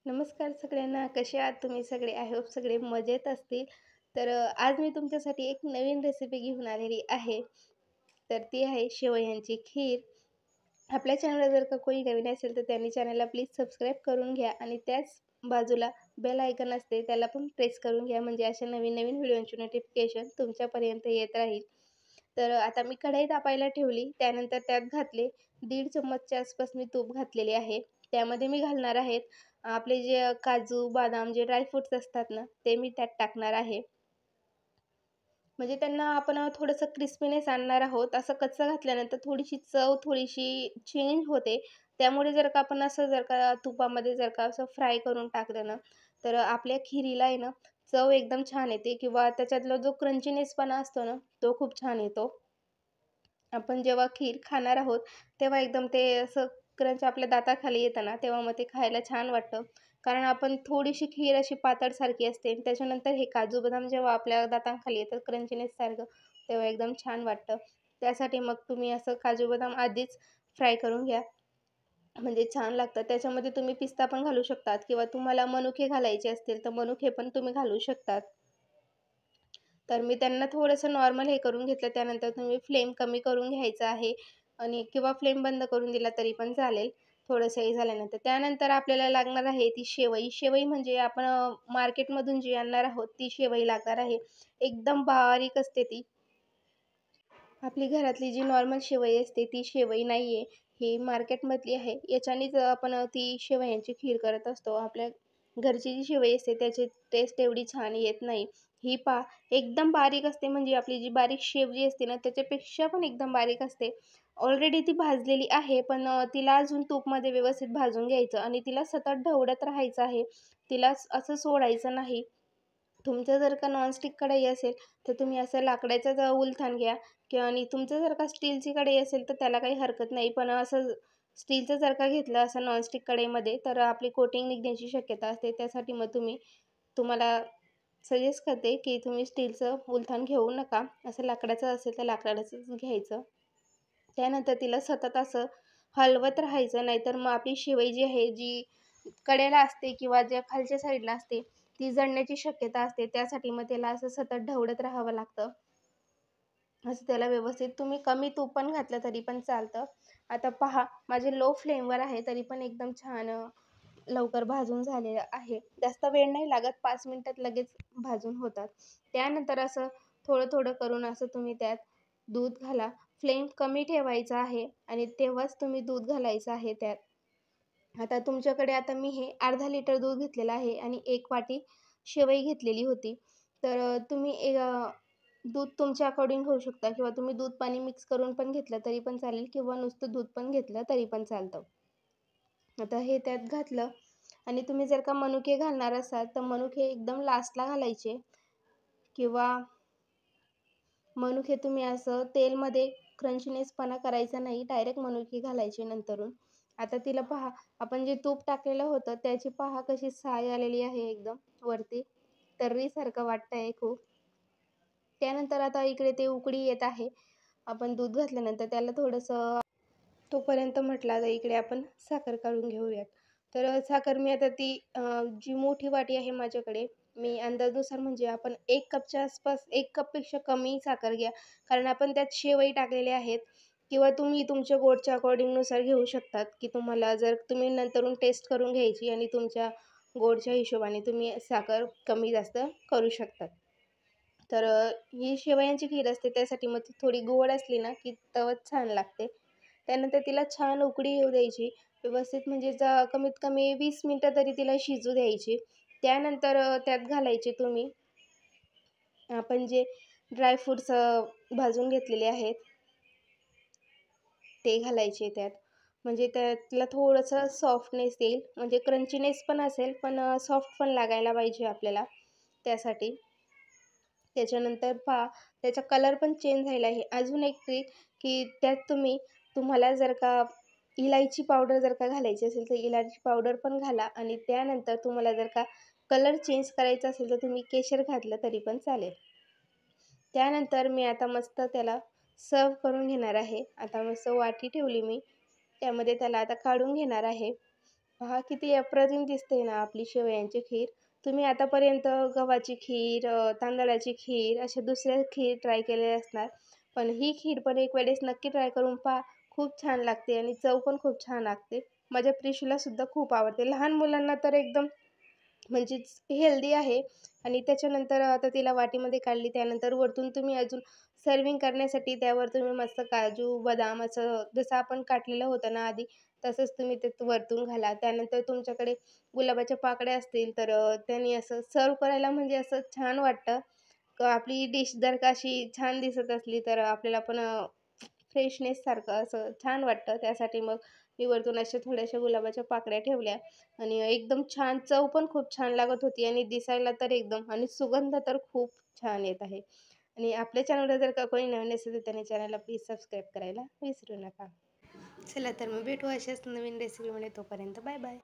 नमस्कार सगळ्यांना. कसे आहात तुम्ही सगळे? आय होप सगळे मजेत असतील. तर आज मी तुमच्यासाठी एक नवीन रेसिपी घेऊन आलेली आहे. तर ती आहे शेवयांची खीर. आपल्या चॅनलला जर का कोणी नवीन असेल तर त्यांनी चॅनलला प्लीज सबस्क्राईब करून घ्या आणि त्याच बाजूला बेल आयकॉन असते त्याला पण प्रेस करून घ्या, म्हणजे अशा नवीन-नवीन व्हिडिओची नोटिफिकेशन तुमच्यापर्यंत येत राहील. तर आता मी कढई तापायला ठेवली. त्यानंतर त्यात घातले 1.5 चम्मचच्या आसपास मी तूप घातलेले आहे. त्यामध्ये मी घालणार आहेत आपले जे काजू, बदाम जे ड्राय फ्रुट्स असतात ना, ते मी त्यात टाकणार आहे. म्हणजे त्यांना आपण थोडंसं क्रिस्पीनेस आणणार आहोत. असं कच्चं घातल्यानंतर थोडीशी चव थोडीशी चेंज होते. त्यामुळे जर का आपण असं जर का तुपामध्ये जर का असं फ्राय करून टाकलं ना, तर आपल्या खिरीला आहे ना, चव एकदम छान येते किंवा त्याच्यातला जो क्रंचीनेसपणा असतो ना, तो खूप छान येतो. आपण जेव्हा खीर खाणार आहोत, तेव्हा एकदम ते असं क्रंच आपल्या दाताखाली येतं ना, तेव्हा मग ते खायला छान वाटतं. कारण आपण थोडीशी खीर अशी पातळसारखी असते आणि त्याच्यानंतर हे काजू बदाम जेव्हा आपल्या दातांखाली येतं क्रंचीनेससारखं, तेव्हा एकदम छान वाटतं. त्यासाठी मग तुम्ही असं काजू बदाम आधीच फ्राय करून घ्या, म्हणजे छान लागतं. त्याच्यामध्ये तुम्ही पिस्ता पण घालू शकतात किंवा तुम्हाला मनुके घालायचे असतील, तर मनुके पण तुम्ही घालू शकतात. तर मी त्यांना थोडंसं नॉर्मल हे करून घेतलं. त्यानंतर तुम्ही फ्लेम कमी करून घ्यायचा आहे आणि किंवा फ्लेम बंद करून दिला तरी पण चालेल, थोडंसं हे झाल्यानंतर. त्यानंतर आपल्याला लागणार आहे ती शेवई. शेवई म्हणजे आपण मार्केटमधून जी आणणार आहोत ती शेवई लागणार आहे. एकदम बारीक असते ती. आपली घरातली जी नॉर्मल शेवई असते ती शेवई नाहीये, ही मार्केटमधली आहे. याच्यानेच आपण ती शेवयांची खीर करत असतो. आपल्या घरची जी शेवई असते त्याची टेस्ट एवढी छान येत नाही. ही एकदम बारीक असते, म्हणजे आपली जी बारीक शेव जी असते ना त्याच्यापेक्षा पण एकदम बारीक असते. ऑलरेडी ती भाजलेली आहे, पण तिला अजून तूपमध्ये व्यवस्थित भाजून घ्यायचं आणि तिला सतत ढवळत राहायचं आहे. तिला असं सोडायचं नाही. तुमचं जर का नॉनस्टिक कढई असेल, तर तुम्ही असं लाकडाचं उलथान घ्या किंवा आणि तुमचं जर का स्टीलची कढई असेल, तर त्याला काही हरकत नाही. पण असं स्टीलचं जर का घेतलं असं नॉनस्टिक कढईमध्ये, तर आपली कोटिंग निघण्याची शक्यता असते. त्यासाठी मग तुम्हाला सजेस्ट करते, की तुम्ही स्टीलचं उलथान घेऊ नका. असं लाकडाचं असेल, तर लाकडाचंच घ्यायचं. त्यानंतर तिला सतत असं हलवत राहायचं, नाहीतर मग आपली शेवई जी आहे, जी कडेला असते किंवा ज्या खालच्या साईडला असते, ती जळण्याची शक्यता असते. त्यासाठी मग त्याला असं सतत ढवळत राहावं लागतं. असं त्याला व्यवस्थित तुम्ही कमी तूप पण घातलं तरी पण चालतं. आता पहा, माझे लो फ्लेमवर आहे, तरी पण एकदम छान लवकर भाजून झालेलं आहे. जास्त वेळ नाही लागत, 5 मिनिटात लगेच भाजून होतात. त्यानंतर असं थोडं-थोडं करून असं तुम्ही त्यात दूध घाला. फ्लेम कमी ठेवायचा आहे आणि तेव्हाच तुम्ही दूध घालायचं आहे त्यात. आता मी हे अर्धा लिटर दूध घेतलेलं आहे आणि 1 वाटी शेवई घेतलेली होती. तर तुम्ही दूध तुमच्या अकॉर्डिंग घेऊ शकता किंवा तुम्ही दूध पाणी मिक्स करून पण घेतलं तरी पण चालेल किंवा नुसतं दूध पण घेतलं तरी पण चालतं. आता हे त्यात घातलं आणि तुम्ही जर का मनुके घालणार असाल, तर मनुके एकदम लास्टला घालायचे किंवा मनुके तुम्ही असं तेलमध्ये क्रंचीनेसपणा करायचा नाही, डायरेक्ट मनुके घालायचे नंतरून. आता तिला पहा, आपण जे तूप टाकलेलं होतं त्याची पहा कशी साय आलेली आहे एकदम वरती. तर्रीसारखं वाटतंय खूप. त्यानंतर आता इकडे ते उकळी येत आहे. आपण दूध घातल्यानंतर त्याला थोडंसं तोपर्यंत म्हटलं आता इकडे आपण साखर काढून घेऊयात. तर साखर मी आता ती जी मोठी वाटी आहे माझ्याकडे, मी अंदाजानुसार म्हणजे आपण 1 कपच्या आसपास 1 कपपेक्षा कमी साखर घ्या. कारण आपण त्यात शेवई टाकलेले आहेत किंवा तुम्ही तुमच्या गोडच्या अकॉर्डिंगनुसार घेऊ शकतात, की तुम्हाला जर तुम्ही नंतरून टेस्ट करून घ्यायची आणि तुमच्या गोडच्या हिशोबाने तुम्ही साखर कमी जास्त करू शकतात. तर ही शेवयांची खीर असते त्यासाठी मग ती थोडी गोड असली ना, की चवच छान लागते. त्यानंतर तिला छान उकळी येऊ द्यायची. व्यवस्थित म्हणजे कमीत कमी 20 मिनिटं तरी तिला शिजू द्यायची. त्यानंतर त्यात घालायचे तुम्ही आपण जे ड्राय फ्रुट्स भाजून घेतलेले आहेत, ते घालायचे त्यात. म्हणजे त्यातलं थोडंसं सॉफ्टनेस येईल, म्हणजे क्रंचीनेस पण असेल, पण सॉफ्ट पण लागायला पाहिजे आपल्याला त्यासाठी. त्याच्यानंतर पहा, त्याचा कलर पण चेंज झालेला आहे. अजून एक ट्रिक, की त्यात तुम्हाला जर का इलायची पावडर जर का घालायची असेल, तर इलायची पावडर पण घाला आणि त्यानंतर तुम्हाला जर का कलर चेंज करायचा असेल, तर तुम्ही केशर घातलं तरी पण चालेल. त्यानंतर मी आता मस्त त्याला सर्व्ह करून घेणार आहे. आता मस्त वाटी ठेवली मी. त्यामध्ये त्याला आता काढून घेणार आहे. पहा किती अप्रतिम दिसते ना आपली शेवयांची खीर. तुम्ही आतापर्यंत गव्हाची खीर, तांदळाची खीर अशा दुसऱ्या खीर ट्राय केलेल्या असणार. पण ही खीर पण एक वेळेस नक्की ट्राय करून पहा. खूप छान लागते आणि चव पण खूप छान लागते. माझ्या प्रिशूला सुद्धा खूप आवडते. लहान मुलांना तर एकदम म्हणजेच हेल्दी आहे आणि त्याच्यानंतर आता तिला वाटीमध्ये काढली. त्यानंतर वरतून तुम्ही अजून सर्व्हिंग करण्यासाठी त्यावर तुम्ही मस्त काजू, बदाम असं जसं आपण काढलेलं होतं ना आधी, तसंच तुम्ही ते वरतून घाला. त्यानंतर तुमच्याकडे गुलाबाच्या पाकळ्या असतील तर त्यांनी असं सर्व्ह करायला म्हणजे असं छान वाटतं. आपली डिश जर का अशी छान दिसत असली तर आपल्याला पण फ्रेशनेससारखं असं छान वाटतं. त्यासाठी मग मी वरतून अशा थोड्याशा गुलाबाच्या पाकळ्या ठेवल्या आणि एकदम छान चव पण खूप छान लागत होती आणि दिसायला तर एकदम आणि सुगंध तर खूप छान येत आहे. आणि आपल्या चॅनलला जर का कोणी नवीन असेल तर त्याने चॅनलला प्लीज सबस्क्राईब करायला विसरू नका. चला तर मग भेटू अशाच नवीन रेसिपीमध्ये. तोपर्यंत बाय बाय.